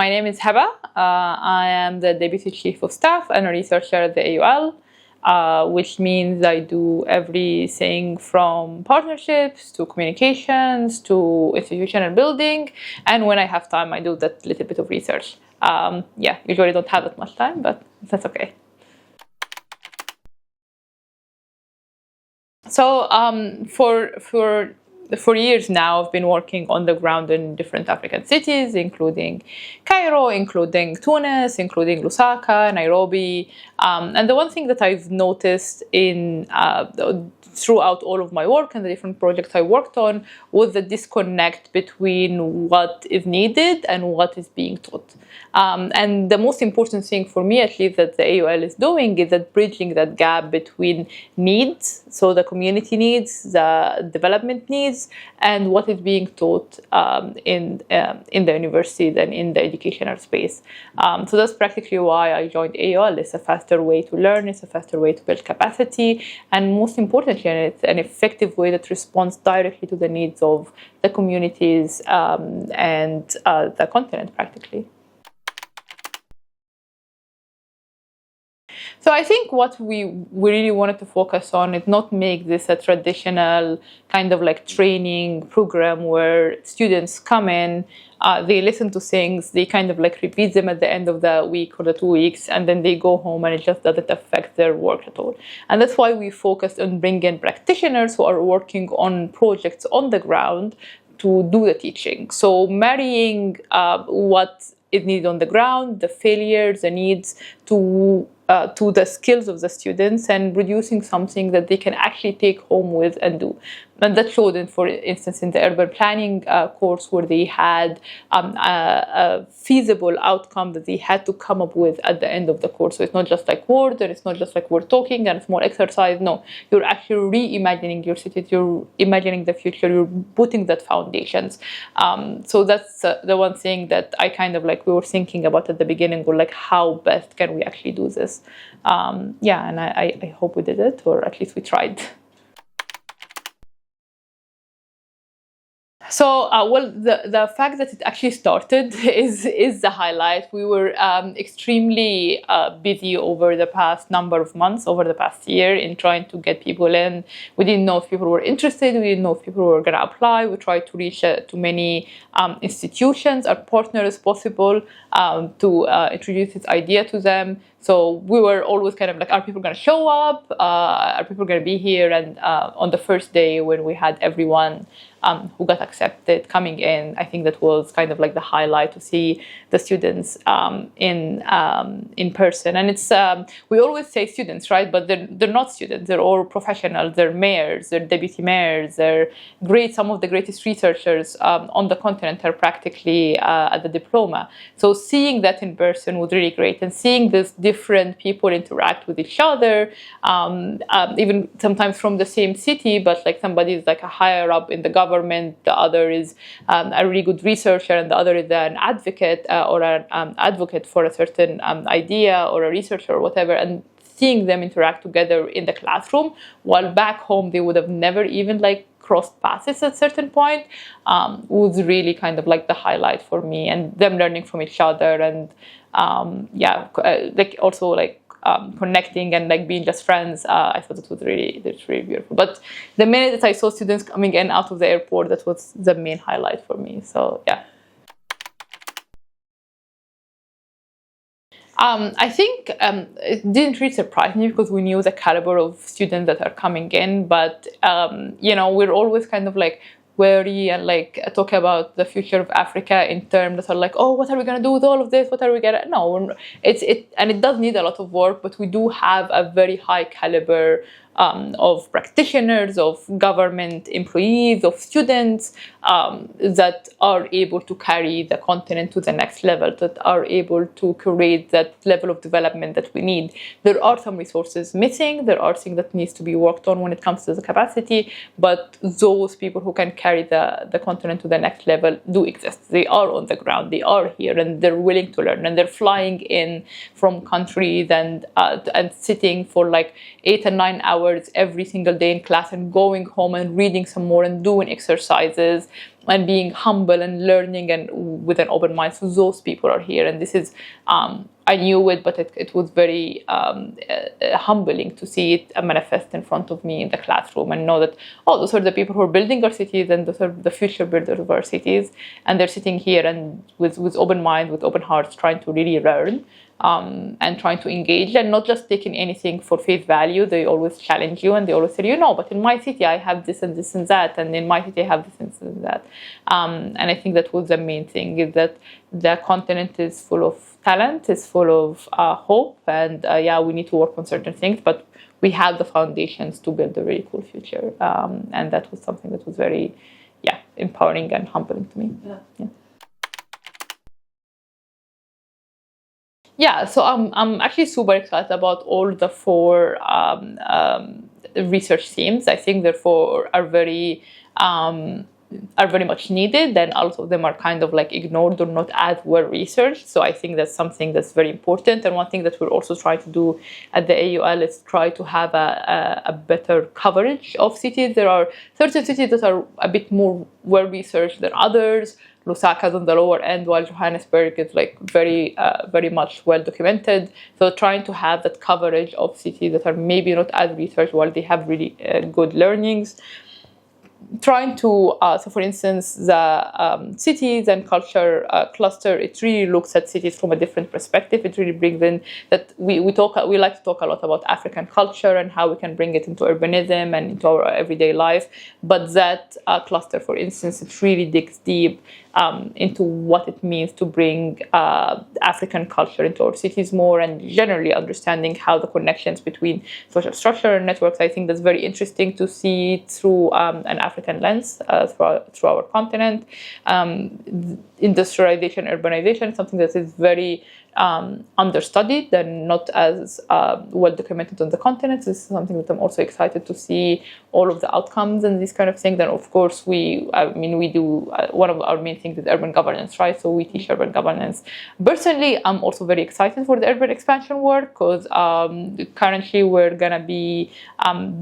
My name is Heba. I am the Deputy Chief of Staff and a researcher at the AUL, which means I do everything from partnerships to communications to institutional building. And when I have time, I do that little bit of research. Usually don't have that much time, but that's okay. So for years now, I've been working on the ground in different African cities, including Cairo, including Tunis, including Lusaka, Nairobi. And the one thing that I've noticed throughout all of my work and the different projects I worked on was the disconnect between what is needed and what is being taught. And the most important thing for me, at least, that the AUL is doing is that bridging that gap between needs, so the community needs, the development needs, and what is being taught in the universities and in the educational space. So that's practically why I joined AUL. It's a faster way to learn, it's a faster way to build capacity, and most importantly, it's an effective way that responds directly to the needs of the communities and the continent, practically. So I think what we really wanted to focus on is not make this a traditional kind of like training program where students come in, they listen to things, they kind of like repeat them at the end of the week or the 2 weeks, and then they go home and it just doesn't affect their work at all. And that's why we focused on bringing practitioners who are working on projects on the ground to do the teaching. So marrying what is needed on the ground, the failures, the needs, to the skills of the students, and producing something that they can actually take home with and do. And that showed, for instance, in the urban planning course, where they had a feasible outcome that they had to come up with at the end of the course. So it's not just like words, and it's not just like we're talking and a small exercise. No, you're actually reimagining your city, you're imagining the future, you're putting that foundations. So that's the one thing that I kind of like, we were thinking about at the beginning, or like how best can we actually do this? And I hope we did it, or at least we tried. So, the fact that it actually started is the highlight. We were extremely busy over the past number of months, over the past year, in trying to get people in. We didn't know if people were interested. We didn't know if people were going to apply. We tried to reach to many institutions or partners as possible to introduce this idea to them. So we were always kind of like, are people going to show up? Are people going to be here? And on the first day, when we had everyone who got accepted coming in, I think that was kind of like the highlight, to see the students in person. And it's we always say students, right? But they're not students. They're all professionals. They're mayors. They're deputy mayors. They're great. Some of the greatest researchers on the continent are practically at the diploma. So seeing that in person was really great, and seeing this different people interact with each other, even sometimes from the same city, but like somebody is like a higher up in the government, the other is a really good researcher, and the other is an advocate or an advocate for a certain idea, or a researcher or whatever, and seeing them interact together in the classroom, while back home they would have never even like crossed paths at a certain point, was really kind of like the highlight for me, and them learning from each other, and like also like connecting and like being just friends. I thought it was really beautiful. But the minute that I saw students coming in out of the airport, that was the main highlight for me. So yeah. I think it didn't really surprise me, because we knew the caliber of students that are coming in, but we're always kind of like wary and like talk about the future of Africa in terms that are like, oh, what are we gonna do with all of this? What are we gonna? No, it does need a lot of work, but we do have a very high caliber of practitioners, of government employees, of students that are able to carry the continent to the next level, that are able to create that level of development that we need. There are some resources missing. There are things that needs to be worked on when it comes to the capacity, but those people who can carry the continent to the next level do exist. They are on the ground. They are here, and they're willing to learn, and they're flying in from countries and sitting for like 8 and 9 hours every single day in class, and going home and reading some more and doing exercises and being humble and learning and with an open mind. So those people are here, and this is I knew it, but it was very humbling to see it manifest in front of me in the classroom and know that, oh, those are the people who are building our cities, and those are the future builders of our cities, and they're sitting here and with open mind, with open hearts, trying to really learn. And trying to engage and not just taking anything for face value. They always challenge you, and they always say, but in my city I have this and this and that, and in my city I have this and this and that. And I think that was the main thing, is that the continent is full of talent, is full of hope, and we need to work on certain things, but we have the foundations to build a really cool future. And that was something that was very, empowering and humbling to me. Yeah, so I'm actually super excited about all the 4 research teams. I think therefore are very much needed, and also them are kind of like ignored or not as well researched. So I think that's something that's very important. And one thing that we're also trying to do at the AUL is try to have a better coverage of cities. There are certain cities that are a bit more well researched than others. Lusaka's on the lower end, while Johannesburg is like very much well documented. So trying to have that coverage of cities that are maybe not as researched while they have really good learnings. Trying to, so for instance, the cities and culture cluster, it really looks at cities from a different perspective. It really brings in that we like to talk a lot about African culture and how we can bring it into urbanism and into our everyday life. But that cluster, for instance, it really digs deep into what it means to bring African culture into our cities more, and generally understanding how the connections between social structure and networks. I think that's very interesting to see through an African lens through our continent. Industrialization, urbanization, something that is very understudied and not as well documented on the continent. This is something that I'm also excited to see all of the outcomes and these kind of things. And of course, we do one of our main things is urban governance, right? So we teach urban governance. Personally, I'm also very excited for the urban expansion work, because currently we're gonna be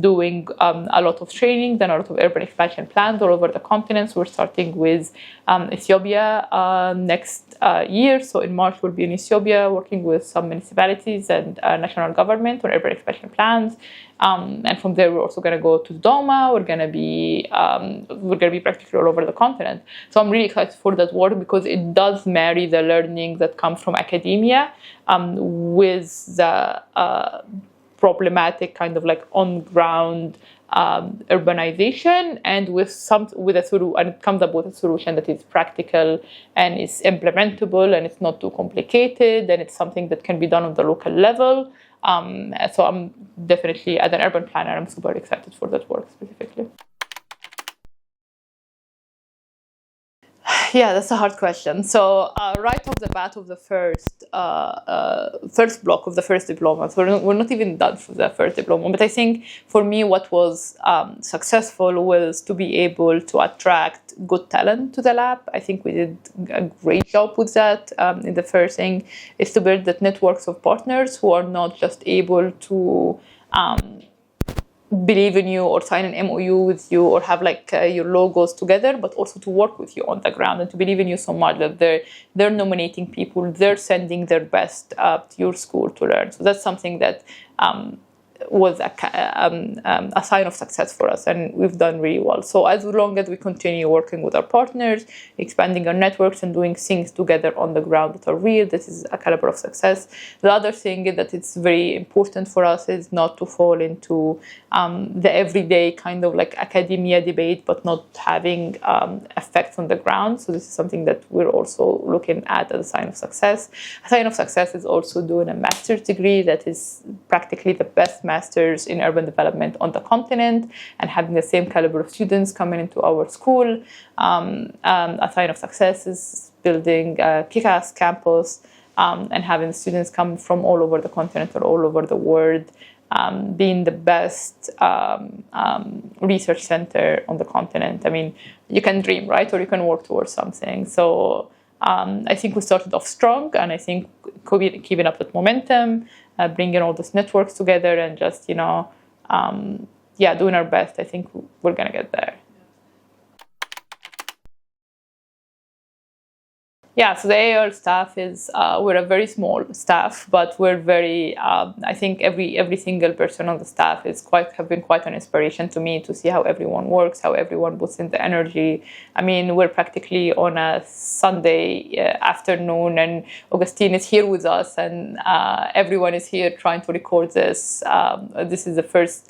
doing a lot of training and a lot of urban expansion plans all over the continent. We're starting with Ethiopia next year. So in March we'll be in Ethiopia working with some municipalities and national government on urban expansion plans. And from there, we're also going to go to Doma. We're going to be practically all over the continent. So I'm really excited for that work, because it does marry the learning that comes from academia with the problematic kind of like on ground urbanization, and and it comes up with a solution that is practical and is implementable and it's not too complicated, and it's something that can be done on the local level. So I'm definitely, as an urban planner, I'm super excited for that work specifically. Yeah, that's a hard question. So right off the bat of the first block of the first diploma, so we're not even done for the first diploma, but I think for me what was successful was to be able to attract good talent to the lab. I think we did a great job with that. In the first thing is to build that networks of partners who are not just able to believe in you or sign an MOU with you or have like your logos together, but also to work with you on the ground and to believe in you so much that they're nominating people, they're sending their best to your school to learn. So that's something that was a sign of success for us, and we've done really well. So as long as we continue working with our partners, expanding our networks and doing things together on the ground that are real, this is a caliber of success. The other thing that it's very important for us is not to fall into the everyday kind of like academia debate, but not having effects on the ground. So this is something that we're also looking at as a sign of success. A sign of success is also doing a master's degree that is practically the best master's in urban development on the continent, and having the same caliber of students coming into our school. A sign of success is building a kick-ass campus and having students come from all over the continent or all over the world, being the best research center on the continent. I mean, you can dream, right? Or you can work towards something. So I think we started off strong, and I think keeping up that momentum, bringing all those networks together, and just, doing our best, I think we're going to get there. Yeah, so the AR staff is we're a very small staff, but we're very. I think every single person on the staff is have been quite an inspiration to me to see how everyone works, how everyone puts in the energy. I mean, we're practically on a Sunday afternoon, and Augustine is here with us, and everyone is here trying to record this. This is the first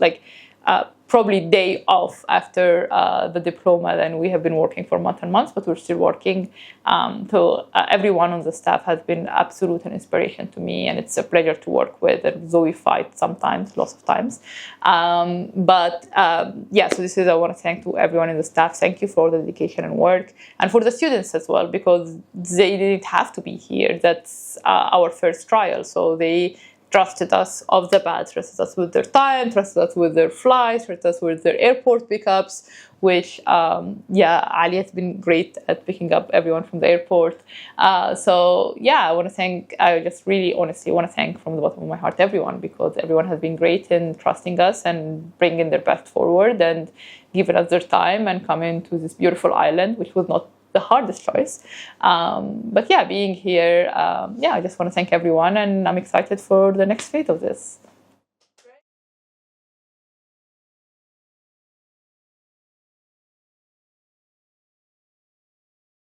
probably day off after the diploma. Then we have been working for months and months, but we're still working. So everyone on the staff has been absolute an inspiration to me, and it's a pleasure to work with. And though we fight sometimes, lots of times, yeah. So this is I want to thank to everyone in the staff. Thank you for all the dedication and work, and for the students as well, because they didn't have to be here. That's our first trial, so they trusted us off the bat, trusted us with their time, trusted us with their flights, trusted us with their airport pickups, which, Ali has been great at picking up everyone from the airport. I just really honestly want to thank from the bottom of my heart everyone, because everyone has been great in trusting us and bringing their best forward and giving us their time and coming to this beautiful island, which was not the hardest choice. Being here, I just want to thank everyone, and I'm excited for the next phase of this.